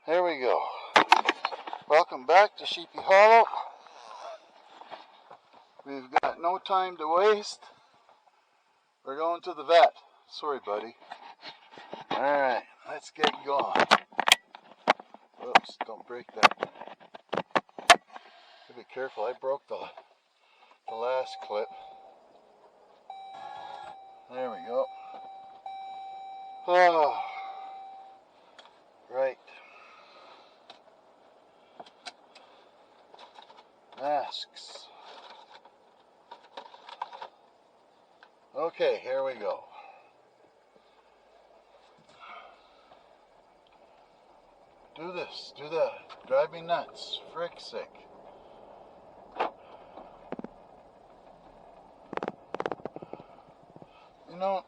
Here we go. Welcome back to Sheepy Hollow. We've got no time to waste. We're going to the vet. Sorry, buddy. Alright, let's get going. Whoops, don't break that. Be careful, I broke the last clip. There we go. Oh, right. Masks. Okay, here we go. Do this, do that. Drive me nuts. Frick sick. You know,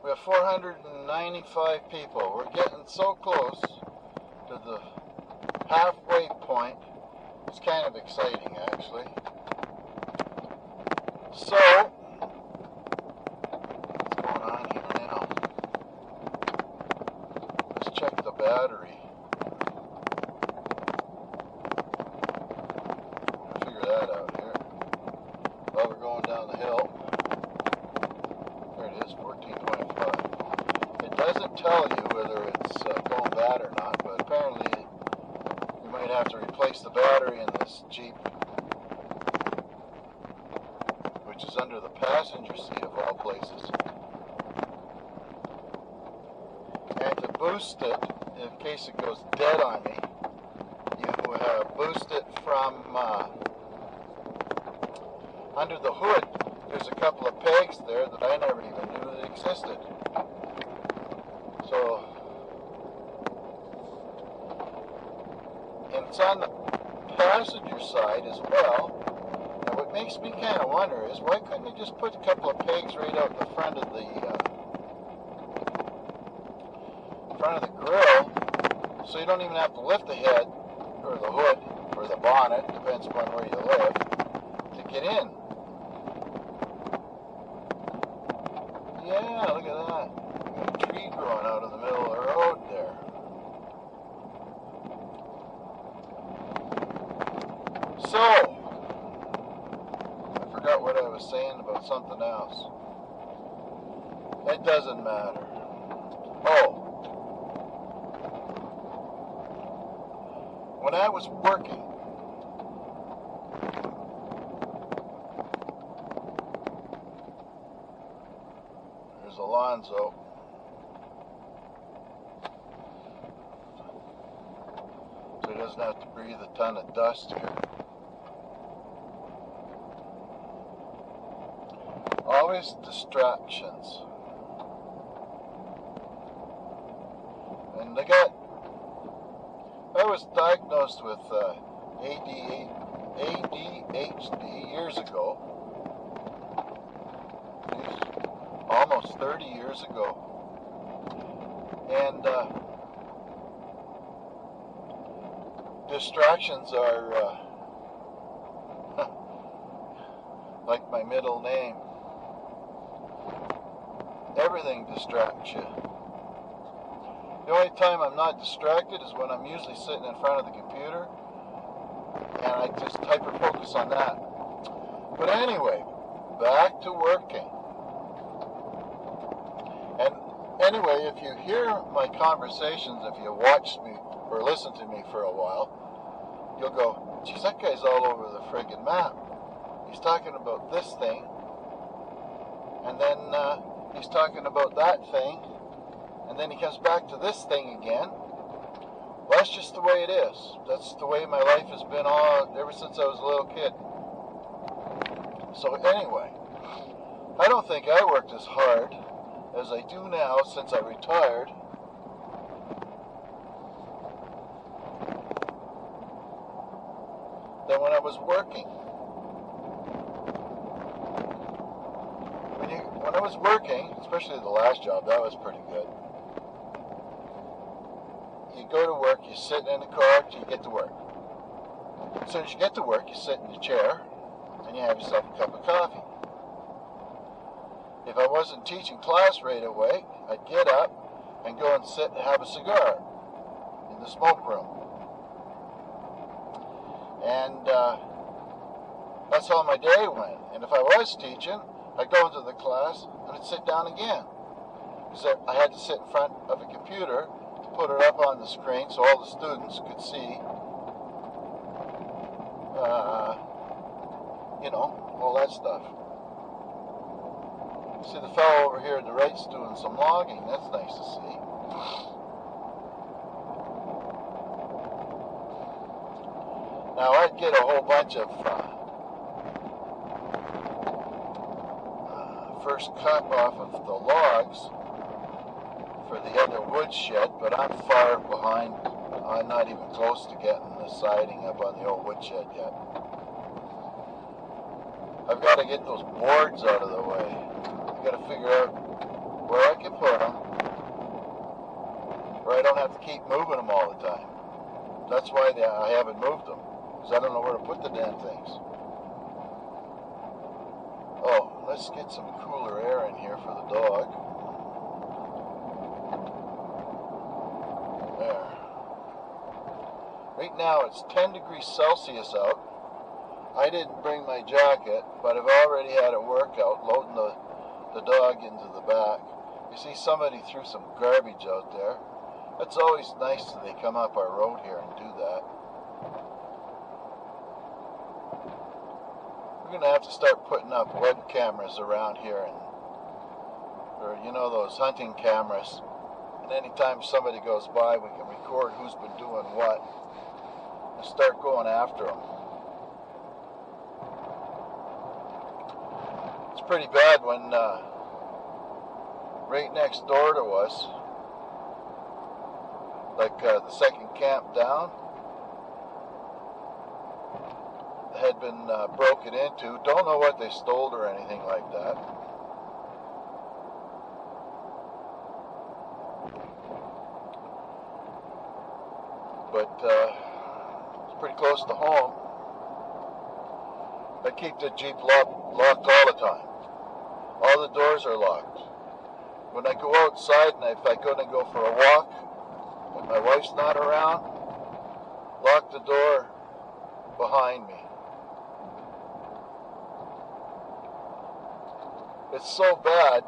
we have 495 people. We're getting so close to the halfway point. It's kind of exciting, actually. So, what's going on here now? Let's check the battery. We'll figure that out here. While we're going down the hill. There it is, 14.5. It doesn't tell you whether it's going bad or not, but apparently you might have to replace the battery in this Jeep, which is under the passenger seat of all places. And to boost it, in case it goes dead on me, you boost it from under the hood. There's a couple of pegs there that I never even knew that existed. So, and it's on the passenger side as well. And what makes me kind of wonder is, why couldn't they just put a couple of pegs right out the front of the grill, so you don't even have to lift the head or the hood or the bonnet, depends upon where you live, to get in. Yeah, look at that. Got a tree growing out in the middle of the road there. So, I forgot what I was saying about something else. It doesn't matter. Oh. When I was working, there's Alonzo. So he doesn't have to breathe a ton of dust here. Always distractions. And I was diagnosed with ADHD years ago. Almost 30 years ago. And distractions are like my middle name. Everything distracts you. The only time I'm not distracted is when I'm usually sitting in front of the computer and I just hyper-focus on that. But anyway, back to working. And anyway, if you hear my conversations, if you watch me or listen to me for a while, you'll go, geez, that guy's all over the friggin' map. He's talking about this thing, and then he's talking about that thing, and then he comes back to this thing again. Well, that's just the way it is. That's the way my life has been ever since I was a little kid. So anyway, I don't think I worked as hard as I do now since I retired. Than when I was working. When I was working, especially the last job, that was pretty good. You go to work, you sit in the car till you get to work. As soon as you get to work, you sit in your chair and you have yourself a cup of coffee. If I wasn't teaching class right away, I'd get up and go and sit and have a cigar in the smoke room. And that's how my day went. And if I was teaching, I'd go into the class and I'd sit down again. Because I had to sit in front of a computer to put it up on the screen so all the students could see, all that stuff. See the fellow over here at the right's doing some logging. That's nice to see. Now I'd get a whole bunch of first cut off of the logs for the other woodshed, but I'm far behind. I'm not even close to getting the siding up on the old woodshed yet. I've got to get those boards out of the way. I've got to figure out where I can put them, where I don't have to keep moving them all the time. That's why I haven't moved them, because I don't know where to put the damn things. Oh, let's get some cooler air in here for the dog. There. Right now it's 10 degrees Celsius out. I didn't bring my jacket, but I've already had a workout loading the dog into the back. You see somebody threw some garbage out there. It's always nice that they come up our road here and do that. We're going to have to start putting up web cameras around here, or those hunting cameras. And anytime somebody goes by, we can record who's been doing what and start going after them. It's pretty bad when right next door to us, like the second camp down, had been broken into. Don't know what they stole or anything like that. But it's pretty close to home. I keep the Jeep locked all the time. All the doors are locked. When I go outside and if I'm going to go for a walk, when my wife's not around, lock the door behind me. It's so bad,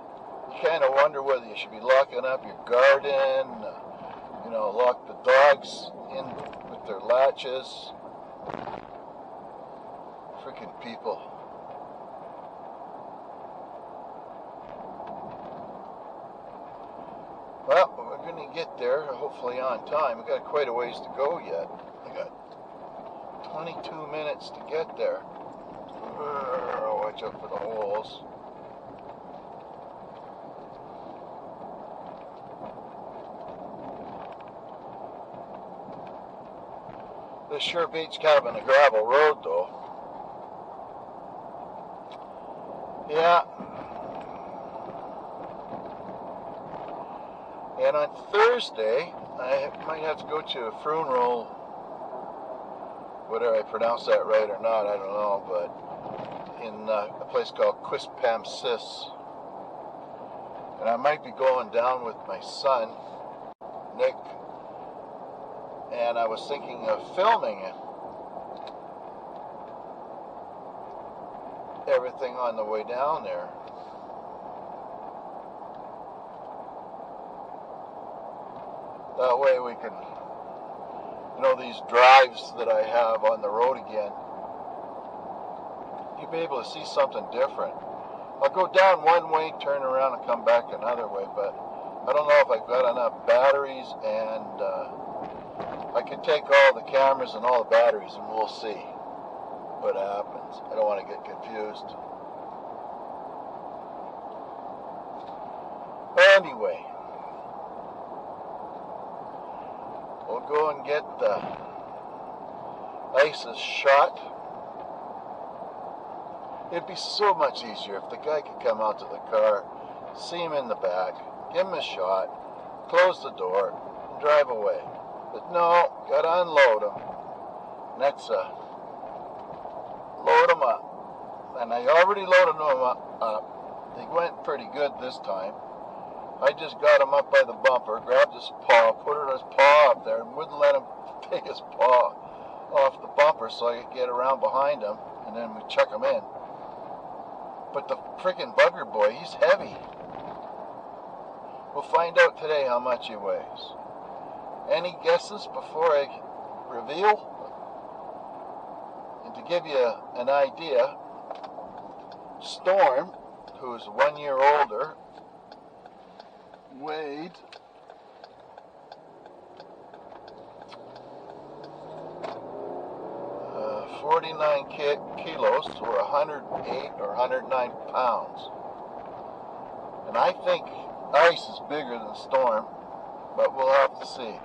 you kind of wonder whether you should be locking up your garden, lock the dogs in with their latches. Freaking people. Well, we're going to get there, hopefully on time. We've got quite a ways to go yet. I got 22 minutes to get there. Watch out for the holes. This sure beats having a gravel road, though. Yeah. And on Thursday, I might have to go to a funeral, whether I pronounce that right or not, I don't know, but in a place called Quispamsis. And I might be going down with my son, Nick, and I was thinking of filming everything on the way down there. That way we can, these drives that I have on the road again, you'll be able to see something different. I'll go down one way, turn around and come back another way, but I don't know if I've got enough batteries, and I can take all the cameras and all the batteries and we'll see what happens. I don't want to get confused. Anyway, we'll go and get the ISIS shot. It'd be so much easier if the guy could come out to the car, see him in the back, give him a shot, close the door, and drive away. But no, gotta unload them. And that's load them up. And I already loaded them up. They went pretty good this time. I just got him up by the bumper, grabbed his paw, put his paw up there, and wouldn't let him take his paw off the bumper so I could get around behind him, and then we chuck him in. But the freaking bugger boy, he's heavy. We'll find out today how much he weighs. Any guesses before I reveal? And to give you an idea, Storm, who's 1 year older, weighed 49 kilos, or 108 or 109 pounds. And I think Ice is bigger than Storm, but we'll have to see.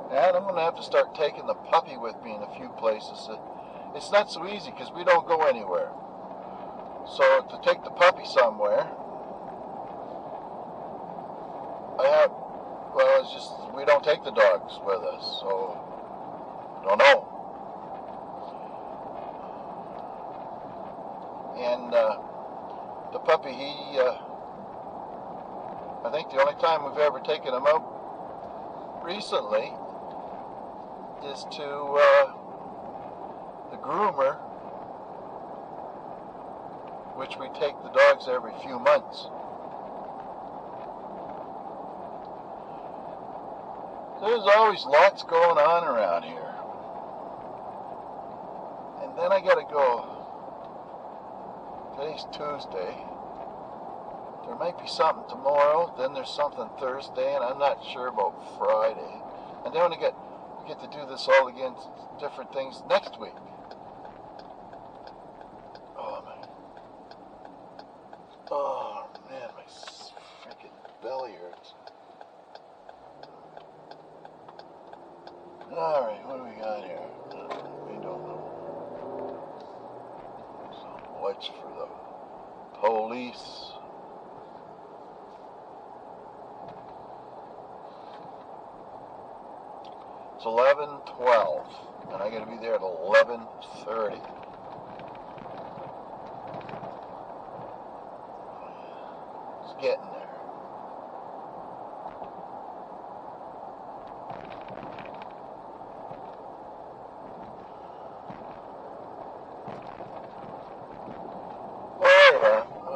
And I'm going to have to start taking the puppy with me in a few places. It's not so easy because we don't go anywhere. So to take the puppy somewhere, it's just we don't take the dogs with us, so don't know. And the puppy, I think the only time we've ever taken him out recently is to the groomer, which we take the dogs every few months. There's always lots going on around here. And then I gotta go. Today's Tuesday. There might be something tomorrow, then there's something Thursday, and I'm not sure about Friday. And then we get to do this all again, different things next week. Oh man, my freaking belly hurts. Alright, what do we got here? We don't know. Some lights for the police. It's 11:12, and I gotta be there at 11:30. It's getting there.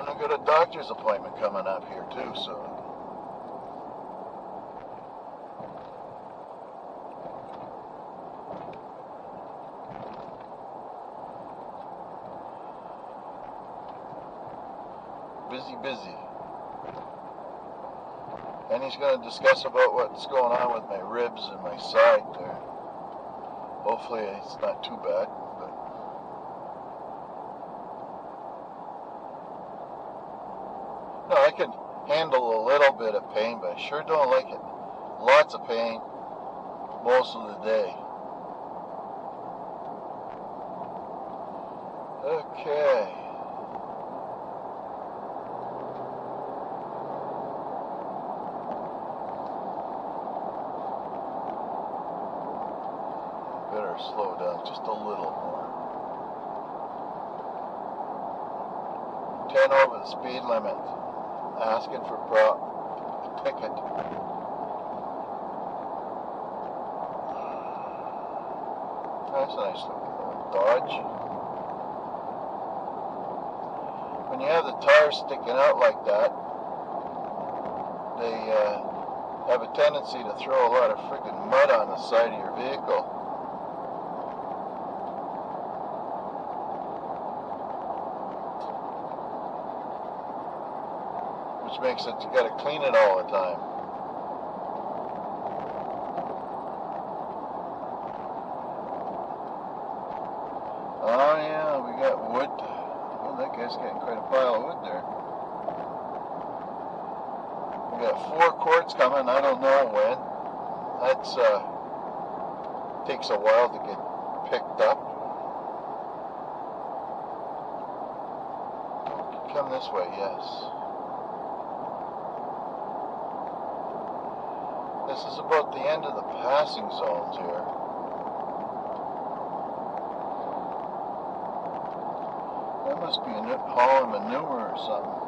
I've got a doctor's appointment coming up here too soon. Busy. And he's going to discuss about what's going on with my ribs and my side there. Hopefully it's not too bad. No, I can handle a little bit of pain, but I sure don't like it. Lots of pain most of the day. Okay. Better slow down just a little more. 10 over the speed limit. Asking for a ticket. That's a nice looking Dodge. When you have the tires sticking out like that, they have a tendency to throw a lot of freaking mud on the side of your vehicle. Which makes it, you gotta clean it all the time. Oh yeah, we got wood. Well, that guy's getting quite a pile of wood there. We got 4 quarts coming, I don't know when. That's, takes a while to get picked up. Come this way, yes. This is about the end of the passing zones here. Must be a hauling manure or something.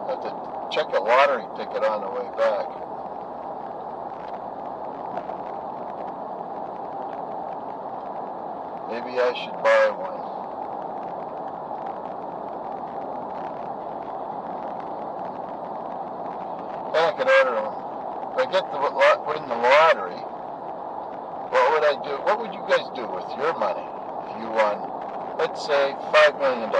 Have to check a lottery ticket on the way back. Maybe I should buy one. And I can order them. If I get win the lottery, what would I do? What would you guys do with your money if you won, let's say, $5 million?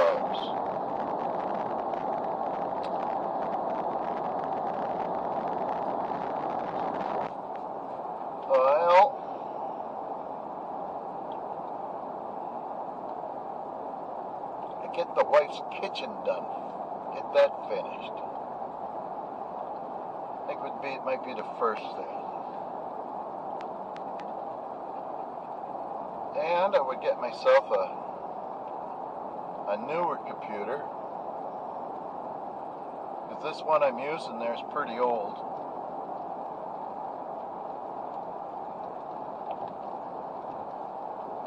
Well, I get the wife's kitchen done. Get that finished. I think it might be the first thing. And I would get myself a newer computer, because this one I'm using there is pretty old.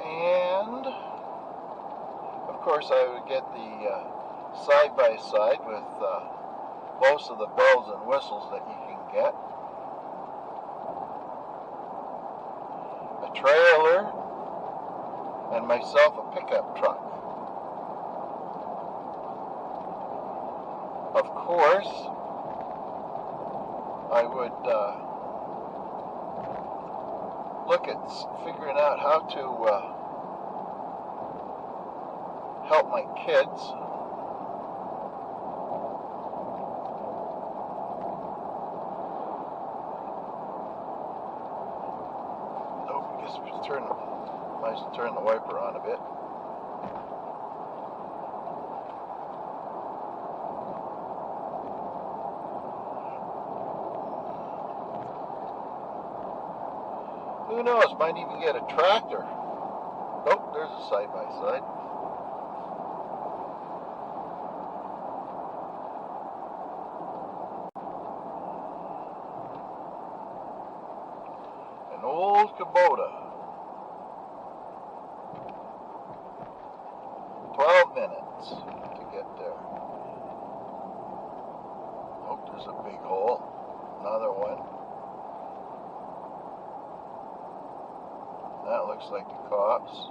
And of course I would get the side-by-side with most of the bells and whistles that you can get. A trailer, and myself a pickup truck. Of course, I would look at figuring out how to help my kids. Oh, I guess we might as well turn the wiper on a bit. Who knows, might even get a tractor. Oh, there's a side-by-side. An old Kubota. 12 minutes to get there. Oh, there's a big hole. Another one. That looks like the cops.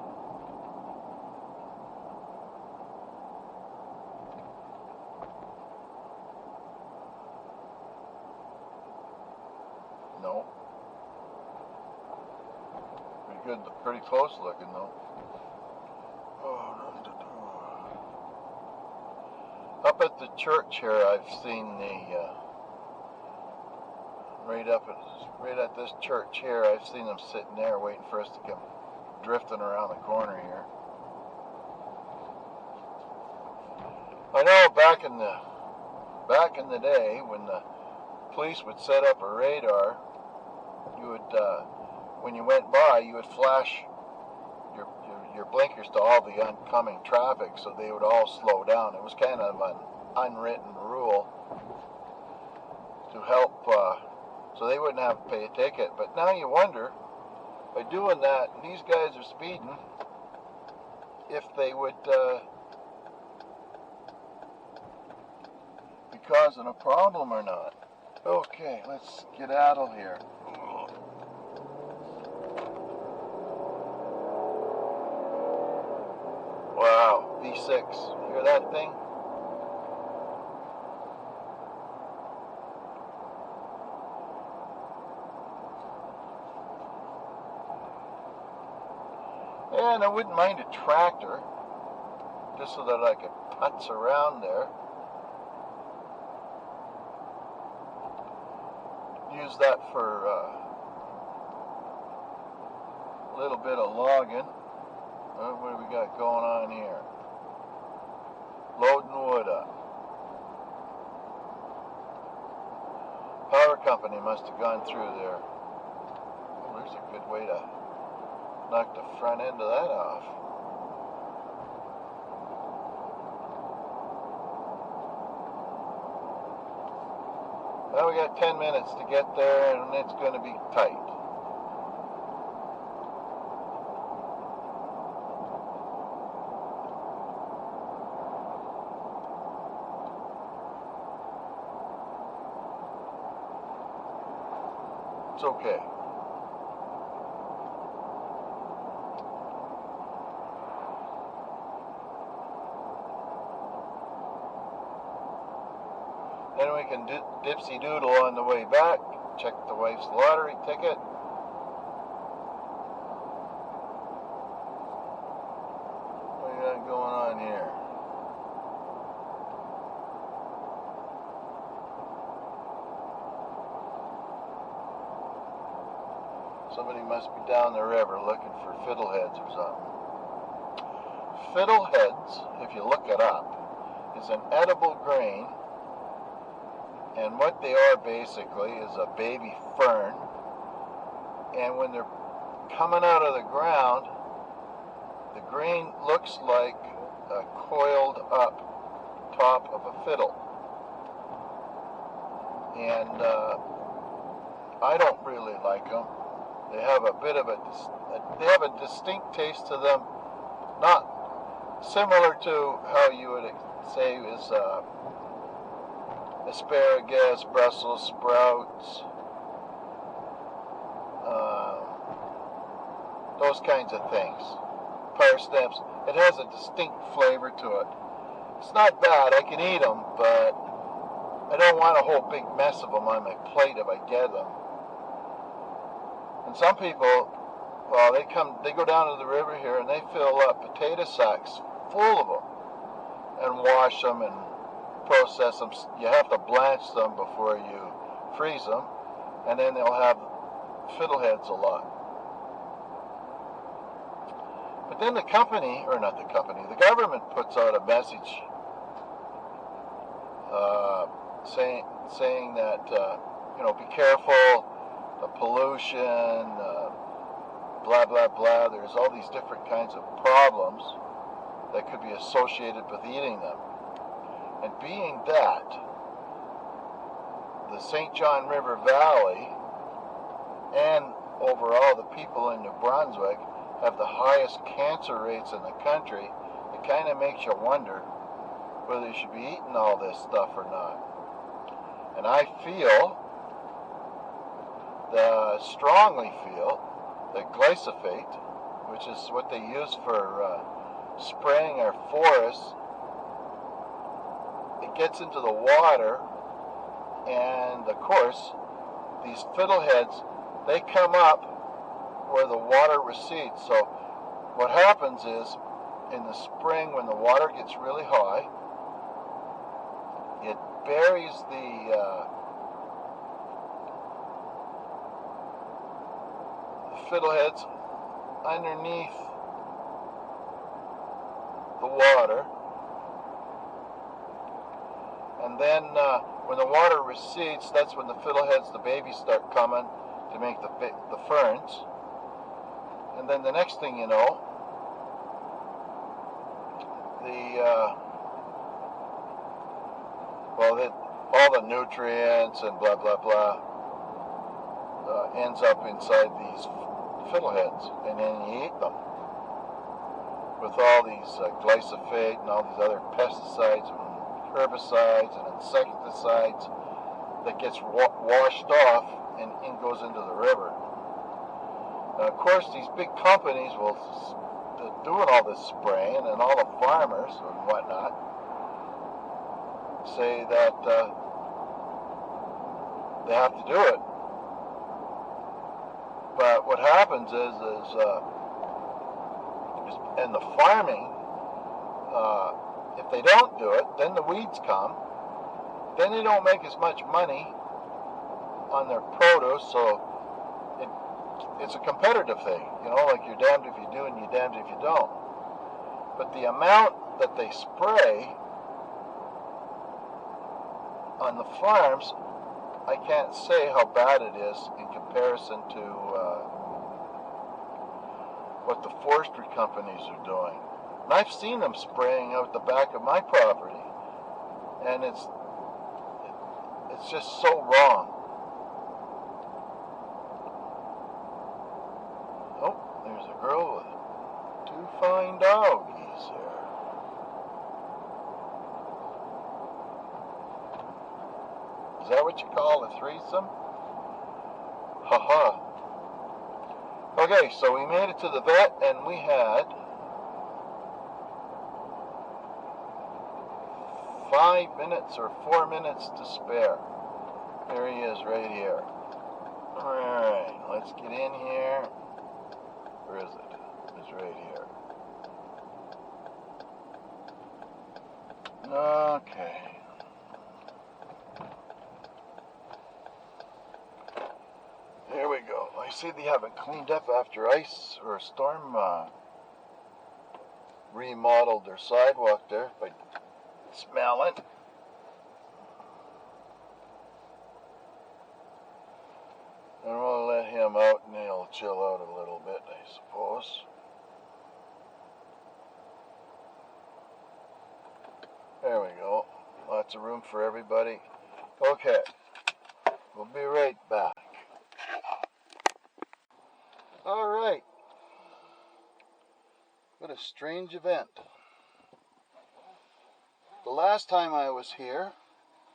No. Pretty good, pretty close looking though. Up at the church here, I've seen the right at this church here, I've seen them sitting there waiting for us to come drifting around the corner here. I know back in the day when the police would set up a radar, you would when you went by, you would flash your blinkers to all the oncoming traffic so they would all slow down. It was kind of an unwritten rule to help so they wouldn't have to pay a ticket. But now you wonder, by doing that, and these guys are speeding, if they would be causing a problem or not. Okay, let's skedaddle here. Wow, V6. Hear that thing? And I wouldn't mind a tractor, just so that I could putz around there. Use that for a little bit of logging. What do we got going on here? Loading wood up. Power company must have gone through there. Oh, there's a good way to knock the front end of that off. we got 10 minutes to get there, and it's going to be tight. It's okay. Then we can dipsy doodle on the way back, check the wife's lottery ticket. What we got going on here? Somebody must be down the river looking for fiddleheads or something. Fiddleheads, if you look it up, is an edible grain. And what they are basically is a baby fern. And when they're coming out of the ground, the grain looks like a coiled up top of a fiddle. And I don't really like them. They have a bit of they have a distinct taste to them, not similar to how you would say is asparagus, Brussels sprouts, those kinds of things. Parsnips. It has a distinct flavor to it. It's not bad. I can eat them, but I don't want a whole big mess of them on my plate if I get them. And some people, well, they go down to the river here and they fill up potato sacks full of them and wash them and process them. You have to blanch them before you freeze them, and then they'll have fiddleheads a lot. But then the government puts out a message saying that be careful, the pollution, blah blah blah. There's all these different kinds of problems that could be associated with eating them. And being that the St. John River Valley and overall the people in New Brunswick have the highest cancer rates in the country, it kind of makes you wonder whether you should be eating all this stuff or not. And I strongly feel that glyphosate, which is what they use for spraying our forests, it gets into the water, and of course these fiddleheads, they come up where the water recedes. So what happens is in the spring when the water gets really high, it buries the fiddleheads underneath the water. And then when the water recedes, that's when the fiddleheads, the babies, start coming to make the ferns. And then the next thing you know, all the nutrients and blah blah blah ends up inside these fiddleheads, and then you eat them with all these glyphosate and all these other pesticides and herbicides and insecticides that gets washed off and goes into the river. Now, of course, these big companies doing all this spraying, and all the farmers and whatnot say that they have to do it. But what happens is in the farming, if they don't do it, then the weeds come. Then they don't make as much money on their produce, so it's a competitive thing. Like you're damned if you do and you're damned if you don't. But the amount that they spray on the farms, I can't say how bad it is in comparison to what the forestry companies are doing. And I've seen them spraying out the back of my property, and It's just so wrong. Oh, there's a girl with 2 fine doggies here. Is that what you call a threesome? Haha. Okay, so we made it to the vet, and we had 5 minutes or 4 minutes to spare. There he is right here. Alright, let's get in here. Where is it? It's right here. Okay. There we go. I see they haven't cleaned up after ice or a storm remodeled their sidewalk there, but smell it. And we'll let him out and he'll chill out a little bit, I suppose. There we go. Lots of room for everybody. Okay. We'll be right back. Alright. What a strange event. The last time I was here,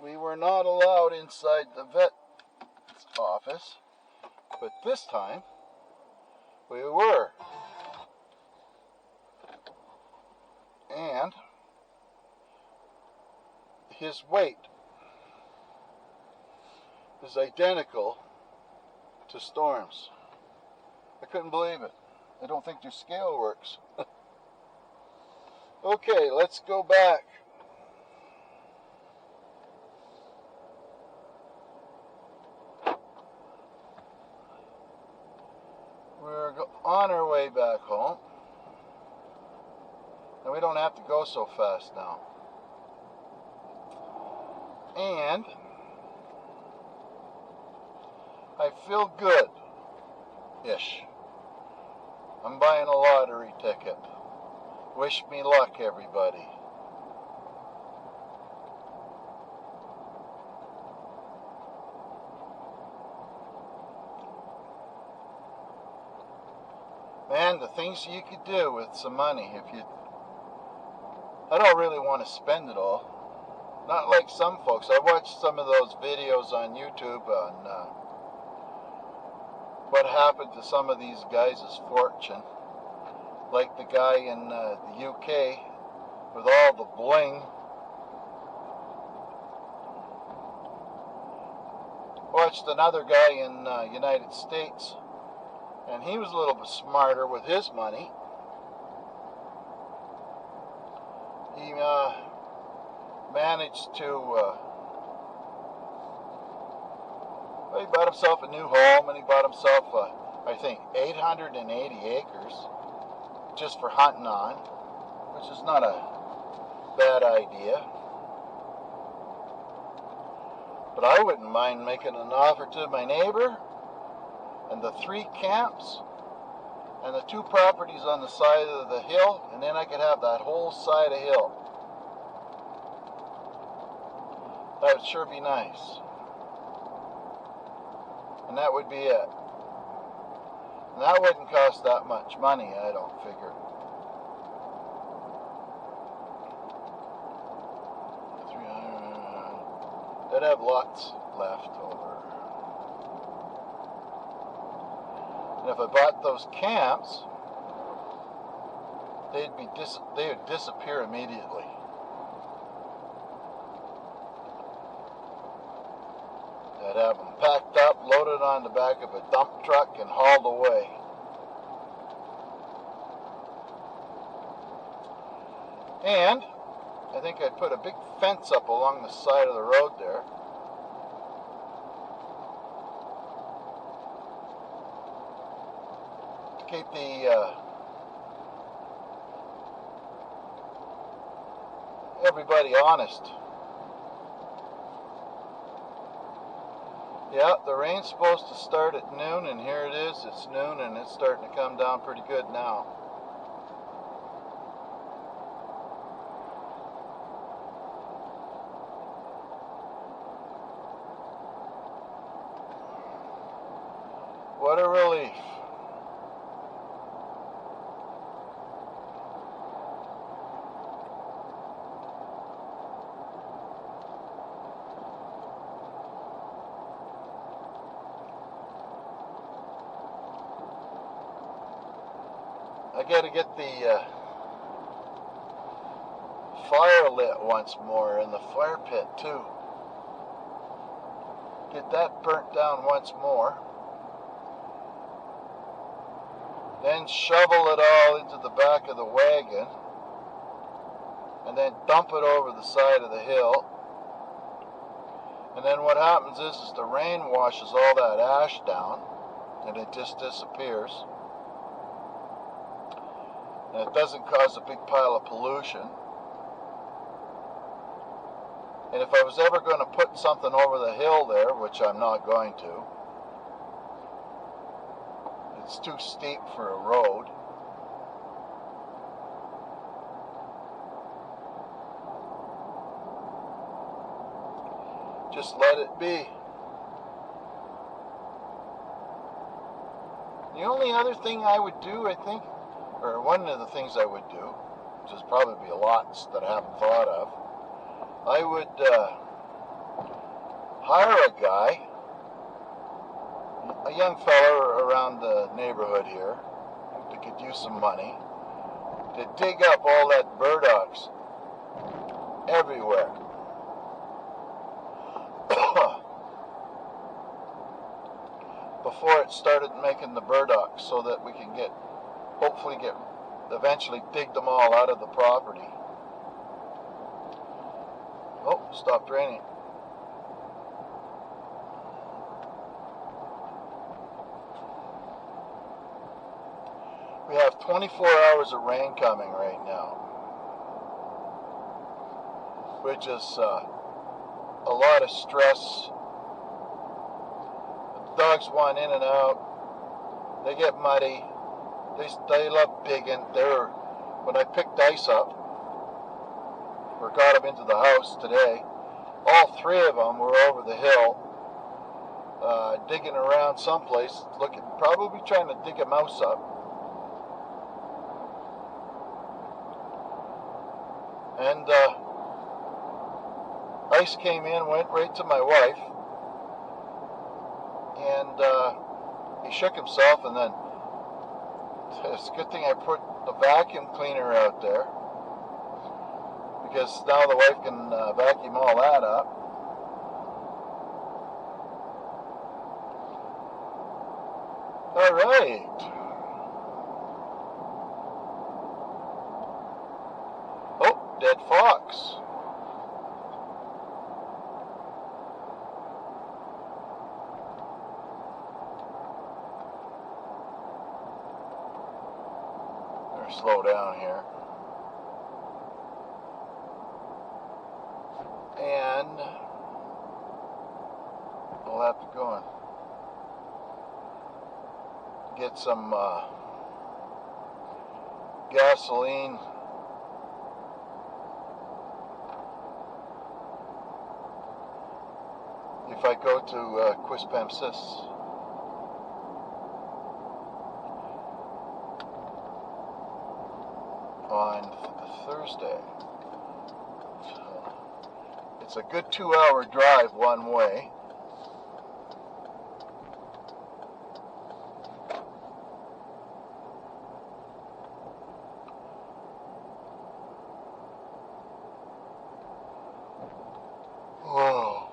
we were not allowed inside the vet's office. But this time, we were. And his weight is identical to Storm's. I couldn't believe it. I don't think their scale works. Okay, let's go back. We're on our way back home. And we don't have to go so fast now. And I feel good-ish. I'm buying a lottery ticket. Wish me luck, everybody. Man, the things you could do with some money if you... I don't really want to spend it all. Not like some folks. I watched some of those videos on YouTube on what happened to some of these guys' fortune. Like the guy in the UK with all the bling. Watched another guy in the United States, and he was a little bit smarter with his money. He managed to, well, he bought himself a new home, and he bought himself, I think, 880 acres just for hunting on, which is not a bad idea. But I wouldn't mind making an offer to my neighbor and the 3 camps and the 2 properties on the side of the hill, and then I could have that whole side of hill. That would sure be nice. And that would be it. And that wouldn't cost that much money, I don't figure. I'd have lots left over. And if I bought those camps, they would disappear immediately. I'd have them packed up, loaded on the back of a dump truck, and hauled away. And I think I'd put a big fence up along the side of the road there. To keep everybody honest. Yeah, the rain's supposed to start at noon, and here it is. It's noon, and it's starting to come down pretty good now. relief. I got to get the fire lit once more in the fire pit too. Get that burnt down once more. Then shovel it all into the back of the wagon and then dump it over the side of the hill. And then what happens is the rain washes all that ash down and it just disappears. And it doesn't cause a big pile of pollution. And if I was ever going to put something over the hill there, which I'm not going to, it's too steep for a road. Just let it be. The only other thing I would do, I think, or one of the things I would do, which is probably a lot that I haven't thought of, I would hire a guy, a young fella around the neighborhood here, that could use some money, to dig up all that burdocks everywhere. Before it started making the burdocks, so that we can eventually dig them all out of the property. Oh, stopped raining. We have 24 hours of rain coming right now, which is a lot of stress. The dogs want in and out. They get muddy. They love digging. When I picked ice up, or got them into the house today, all three of them were over the hill, digging around someplace, probably trying to dig a mouse up. And ice came in, went right to my wife, and he shook himself, and then it's a good thing I put the vacuum cleaner out there, because now the wife can vacuum all that up. All right. Oh, dead fox. Better slow down here. And we'll have to go and get some gasoline. If I go to Quispamsis. On Thursday. It's a good 2-hour drive one way. Whoa.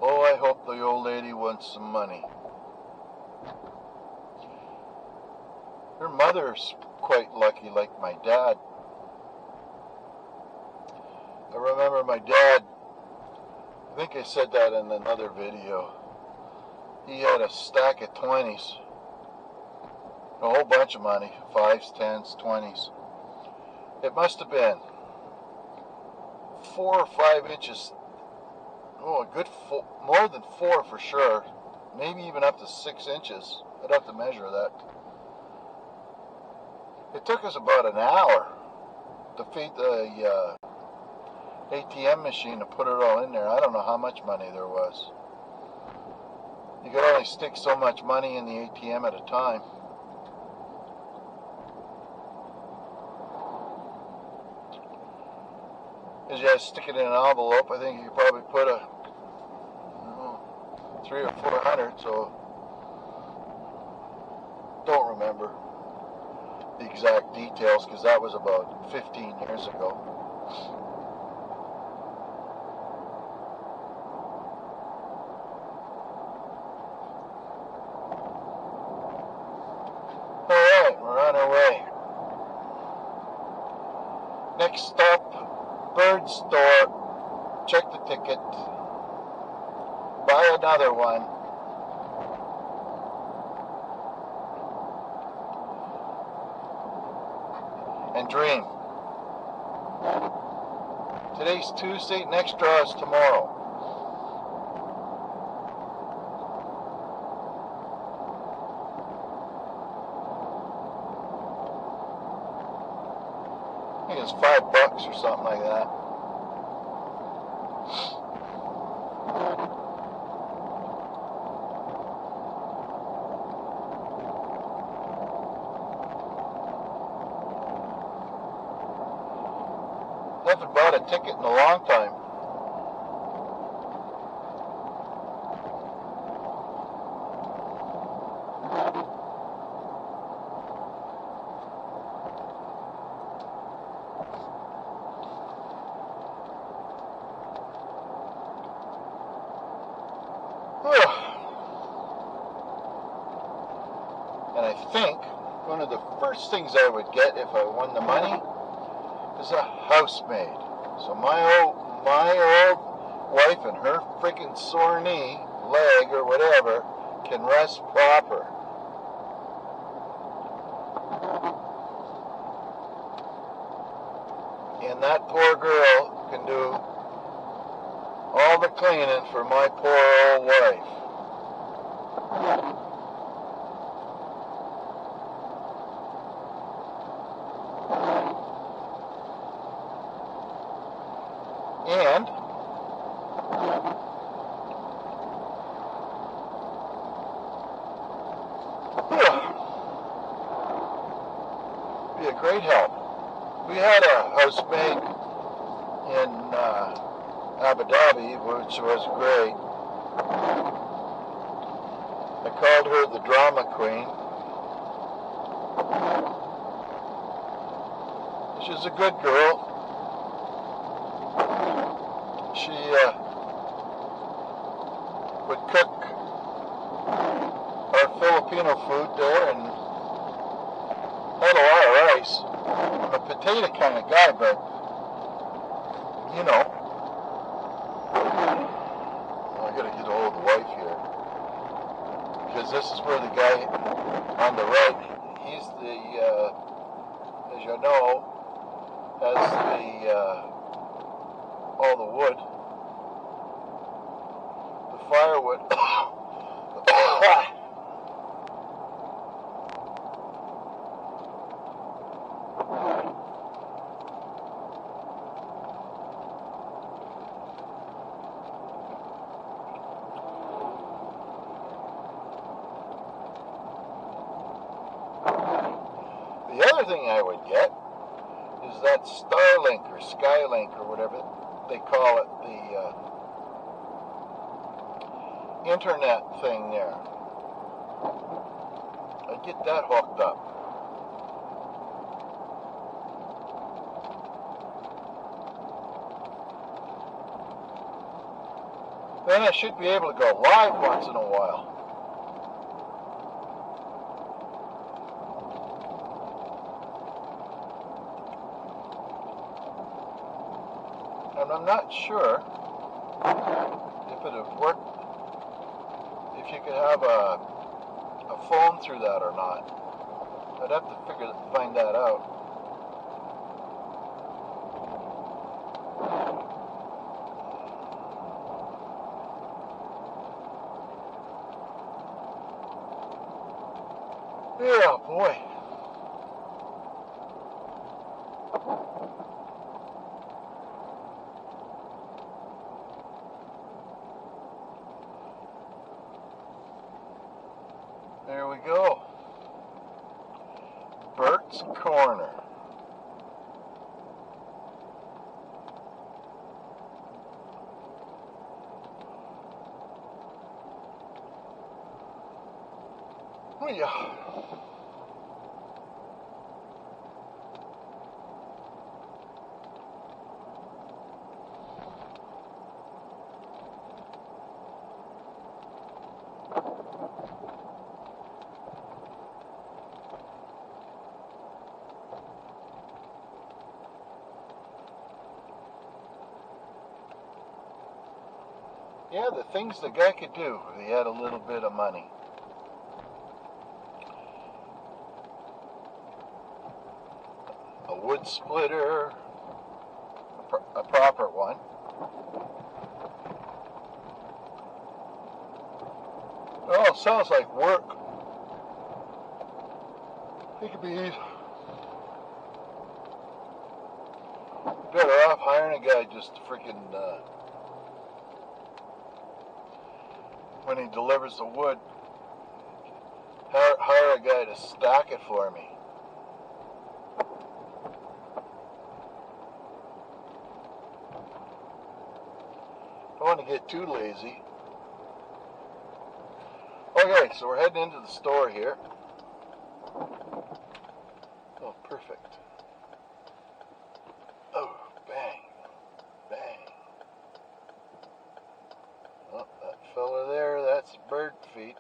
Oh, I hope the old lady wants some money. Her mother's quite lucky, like my dad. I remember my dad, I think I said that in another video. He had a stack of 20s. A whole bunch of money. 5s, 10s, 20s. It must have been 4 or 5 inches. Oh, a good more than 4 for sure. Maybe even up to 6 inches. I'd have to measure that. It took us about an hour feed the ATM machine to put it all in there. I don't know how much money there was. You could only stick so much money in the ATM at a time. Because you had to stick it in an envelope. I think you could probably put a, I don't know, 300 or 400, so don't remember the exact details because that was about 15 years ago. Alright, we're on our way. Next stop, Burtts store. Check the ticket. Buy another one. And dream. Today's Tuesday, next draw is tomorrow. I think it's $5 or something like that. Haven't bought a ticket in a long time. And I think one of the first things I would get if I won the money is a housemaid. So my old wife and her freaking sore knee, leg or whatever, can rest proper. And that poor girl can do all the cleaning for my poor old wife. And be a great help. We had a housemaid in Abu Dhabi, which was great. I called her the drama queen. She's a good girl. She would cook our Filipino food there and had a lot of rice. I'm a potato kind of guy, but you know, I gotta get a hold of the wife here because this is where the guy on the right, he's the, as you know, has the all the wood, the firewood. The other thing I would get is that Starlink or Skylink or whatever they call it, the internet thing there. I'd get that hooked up. Then I should be able to go live once in a while. And I'm not sure if it would work, if you could have a phone through that or not. I'd have to find that out. Yeah, boy. There we go. Burtts Corner. Oh yeah. Yeah, the things the guy could do if he had a little bit of money. A wood splitter, a proper one. Oh, sounds like work. He could be better off hiring a guy just to freaking when he delivers the wood, hire a guy to stack it for me. Don't want to get too lazy. Okay, so we're heading into the store here. Oh, perfect. Oh, bang, bang. Oh, that fella there, that's bird feet.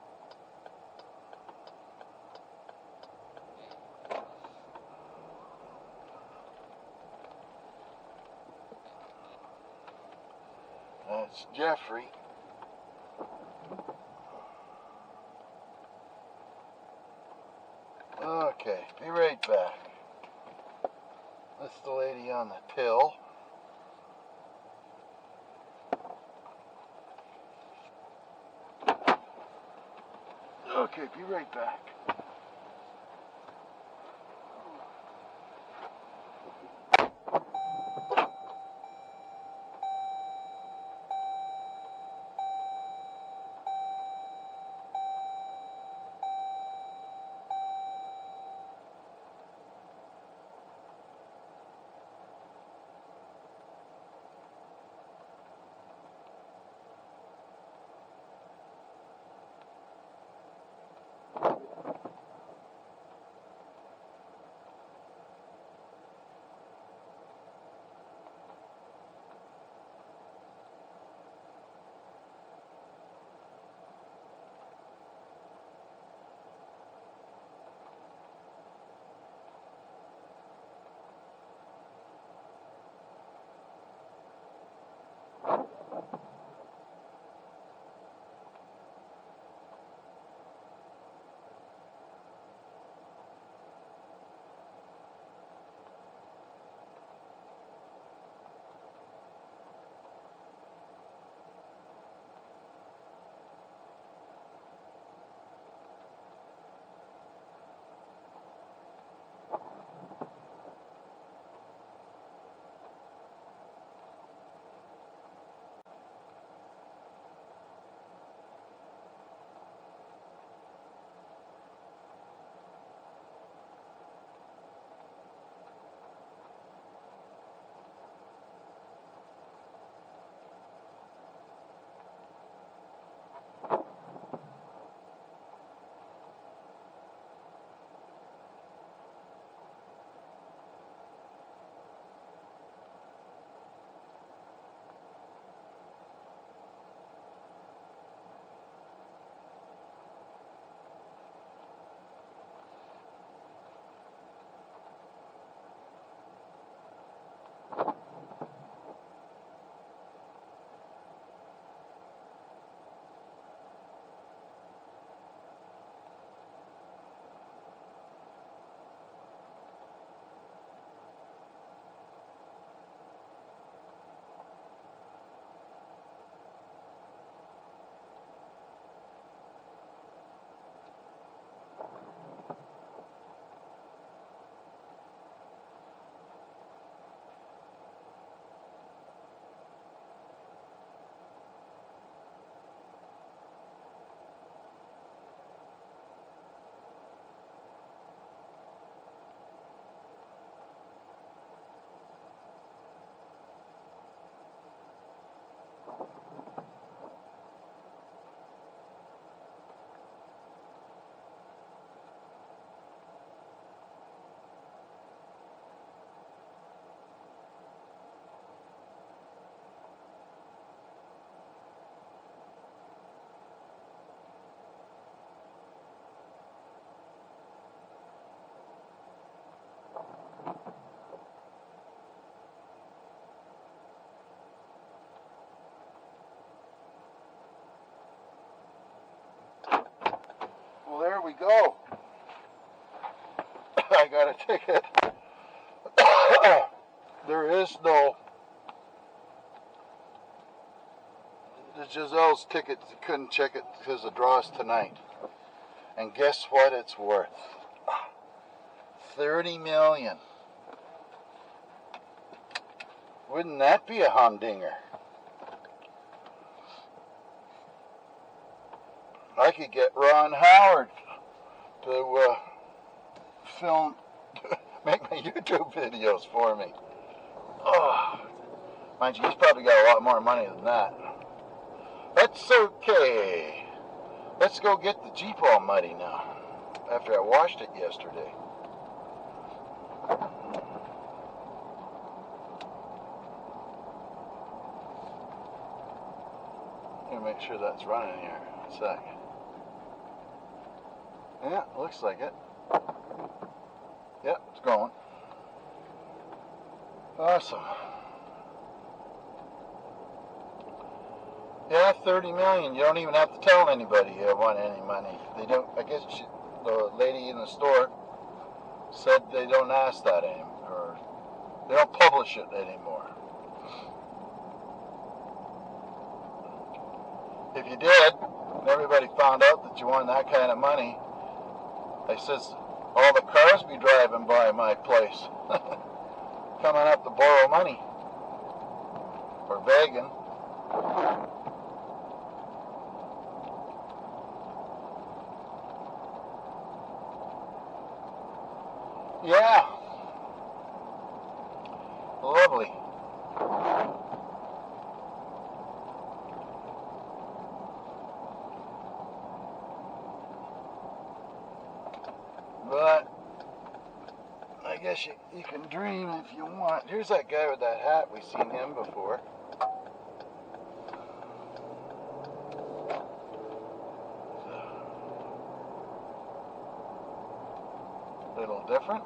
That's Jeffrey. Okay, be right back. That's the lady on the till. Okay, be right back. we go. I got a ticket. There is no... The Giselle's ticket, you couldn't check it because the draw's tonight. And guess what it's worth? 30 million. Wouldn't that be a humdinger? I could get Ron Howard to film, make my YouTube videos for me. Oh, mind you, he's probably got a lot more money than that. That's okay. Let's go get the Jeep all muddy now, after I washed it yesterday. Let me make sure that's running here. A sec. Yeah, looks like it. Yep, it's going. Awesome. Yeah, 30 million. You don't even have to tell anybody you want any money. They don't. I guess the lady in the store said they don't ask that anymore, or they don't publish it anymore. If you did, and everybody found out that you won that kind of money, I says all the cars be driving by my place, coming up to borrow money or begging. Yeah, lovely. But I guess you can dream if you want. Here's that guy with that hat. We've seen him before. A little different.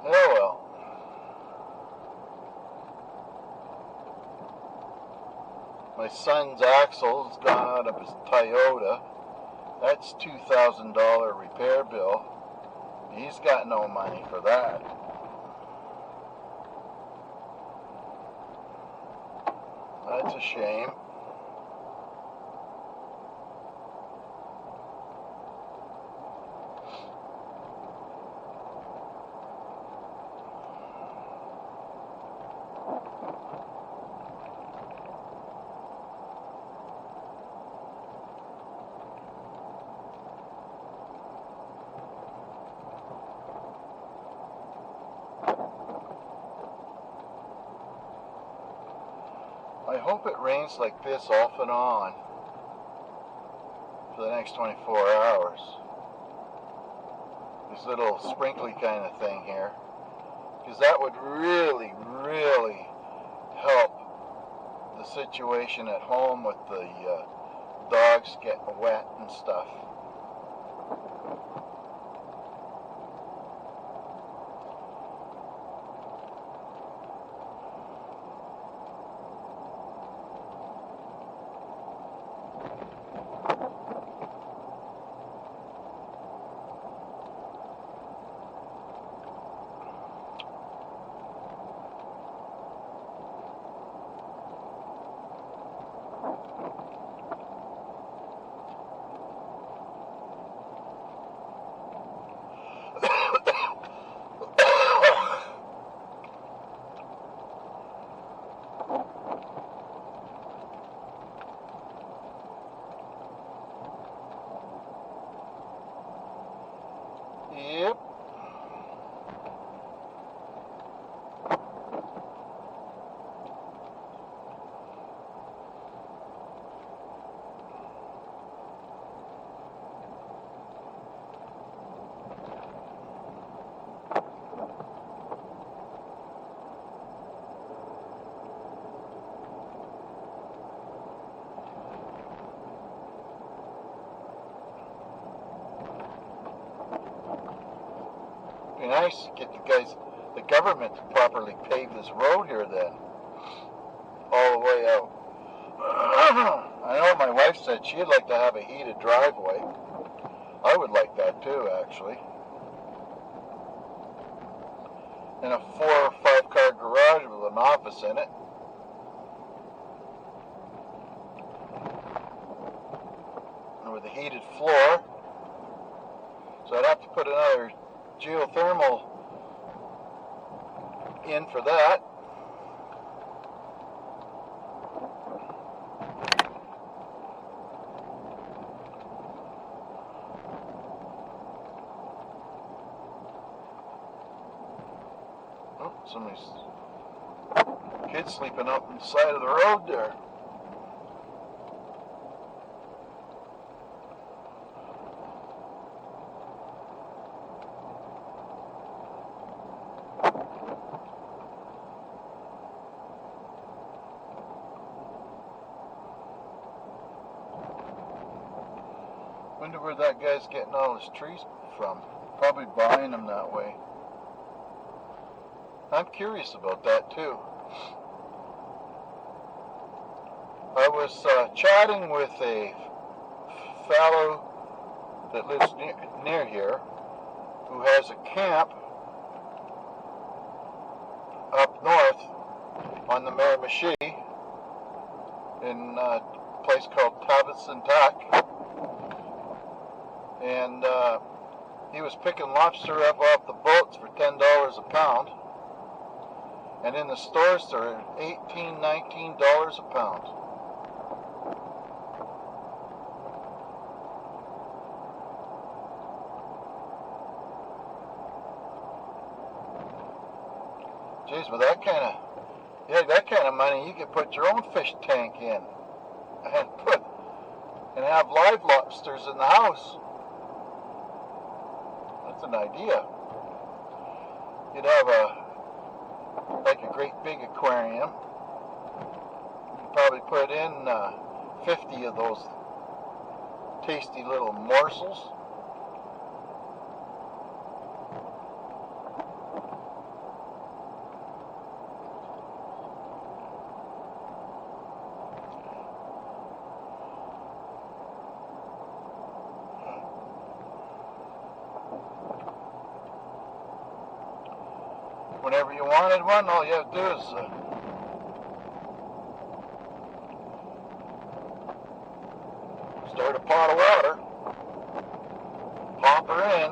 Oh well. My son's axle's gone out of his Toyota. That's $2,000 repair bill. He's got no money for that. That's a shame. I hope it rains like this off and on for the next 24 hours. This little sprinkly kind of thing here. Because that would really, really help the situation at home with the dogs getting wet and stuff. be nice to get the government to properly pave this road here then, all the way out. I know my wife said she'd like to have a heated driveway. I would like that too, actually. And a 4 or 5 car garage with an office in it. And with a heated floor. So I'd have to put another geothermal in for that. Oh, somebody's kids sleeping up on the side of the road there. Wonder where that guy's getting all his trees from. Probably buying them that way. I'm curious about that too. I was chatting with a fellow that lives near here who has a camp up north on the Miramichi in a place called Tavistock. And he was picking lobster up off the boats for $10 a pound. And in the stores, they're $18, $19 a pound. Jeez, with that kind of money, you could put your own fish tank in and have live lobsters in the house. That's an idea. You'd have a great big aquarium. You'd probably put in 50 of those tasty little morsels. Whenever you wanted one, all you have to do is start a pot of water, pop her in,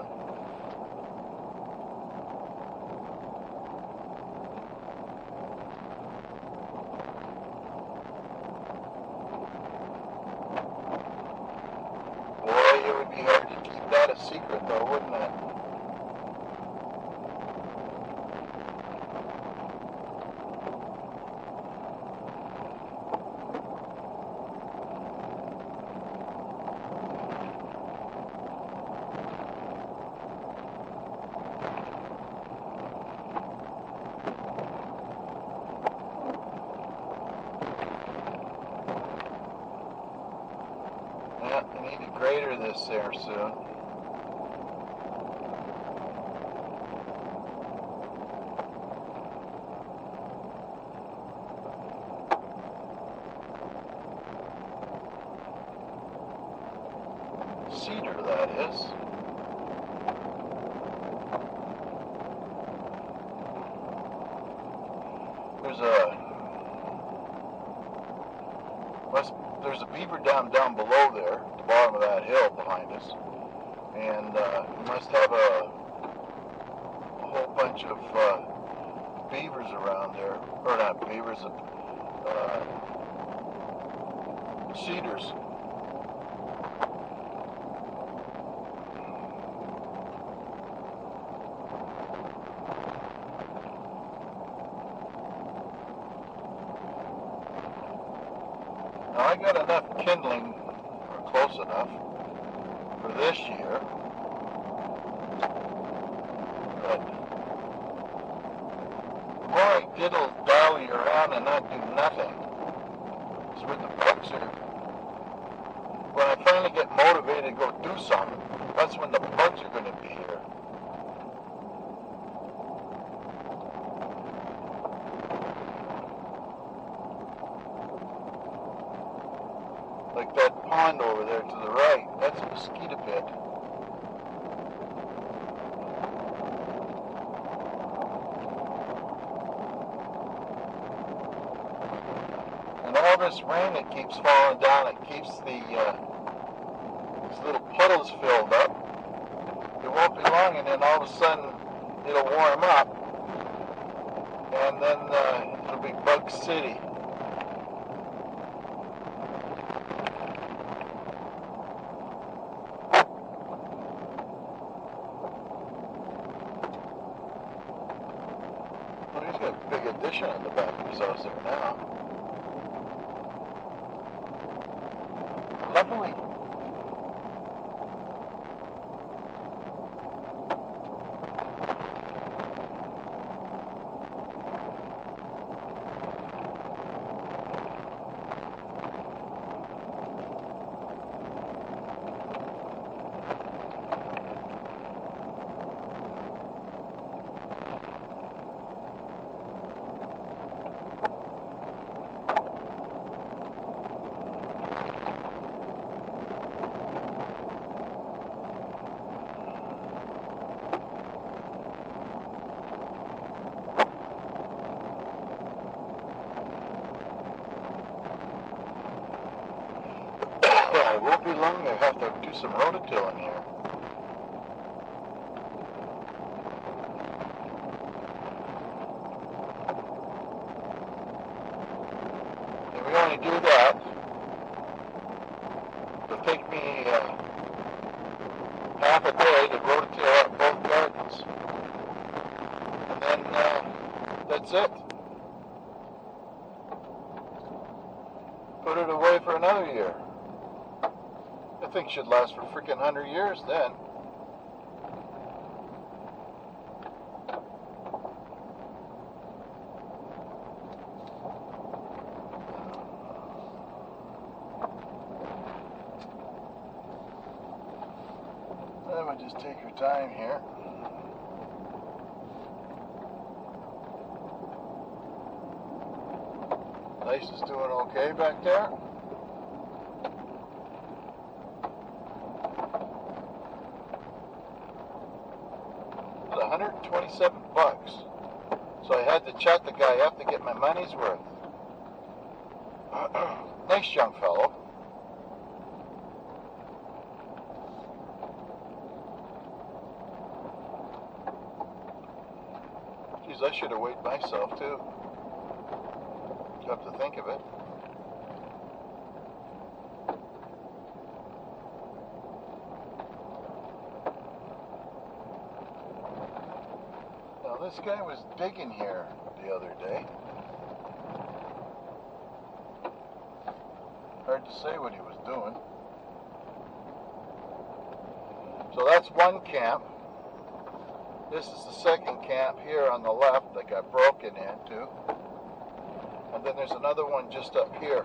boy, it would be hard to keep that a secret though, wouldn't it? Yeah, I need to grater this there soon. Cedar, that is. There's a beaver dam down below there, at the bottom of that hill behind us, and you must have a whole bunch of beavers around there, or not beavers, cedars. Now I got enough kindling, or close enough, for this year, but the more I diddle-dally around and not do nothing, is when the bugs are, when I finally get motivated to go do something, that's when the bugs are going to be here. pond over there to the right. That's a mosquito pit. And all this rain that keeps falling down, it keeps these little puddles filled up. It won't be long, and then all of a sudden it'll warm up, and then it'll be Bug City. Well, he's got a big addition on the back of his house there now. Lovely. It won't be long. I have to do some rototilling here. And we only do that. It'll take me half a day to rototill up both gardens. And then that's it. Put it away for another year. I think should last for freaking 100 years then. I would just take your time here. Ice is doing okay back there. $127. So I had to chat the guy up to get my money's worth. Nice young fellow. Geez, I should have weighed myself too. Come to think of it. This guy was digging here the other day. Hard to say what he was doing. So that's one camp. This is the second camp here on the left that got broken into. And then there's another one just up here.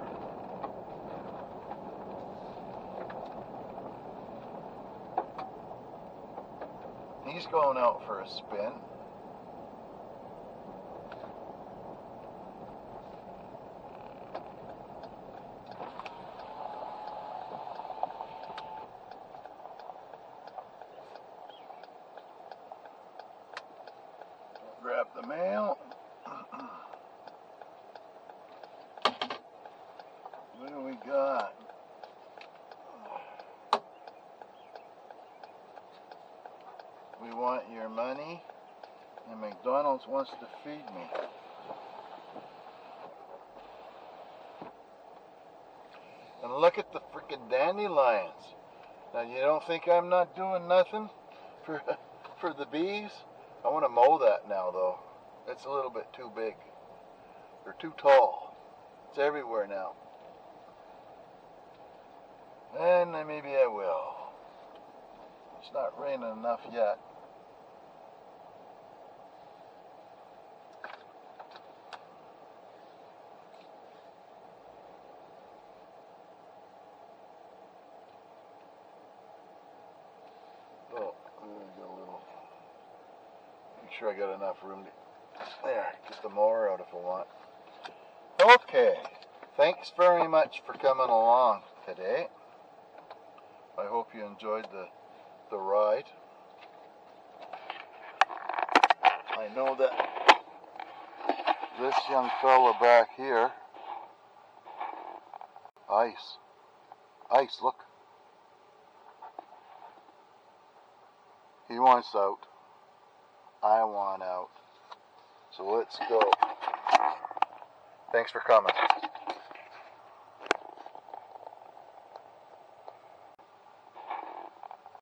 He's going out for a spin. Grab the mail. What do we got? We want your money, and McDonald's wants to feed me. And look at the freaking dandelions. Now you don't think I'm not doing nothing for the bees? I want to mow that now though. It's a little bit too big. They're too tall. It's everywhere now. And maybe I will. It's not raining enough yet. Oh, I'm going to get a little... Make sure I got enough room to... There, get the mower out if I want. Okay. Thanks very much for coming along today. I hope you enjoyed the ride. I know that this young fella back here, ice, look. He wants out. I want out. So let's go. Thanks for coming.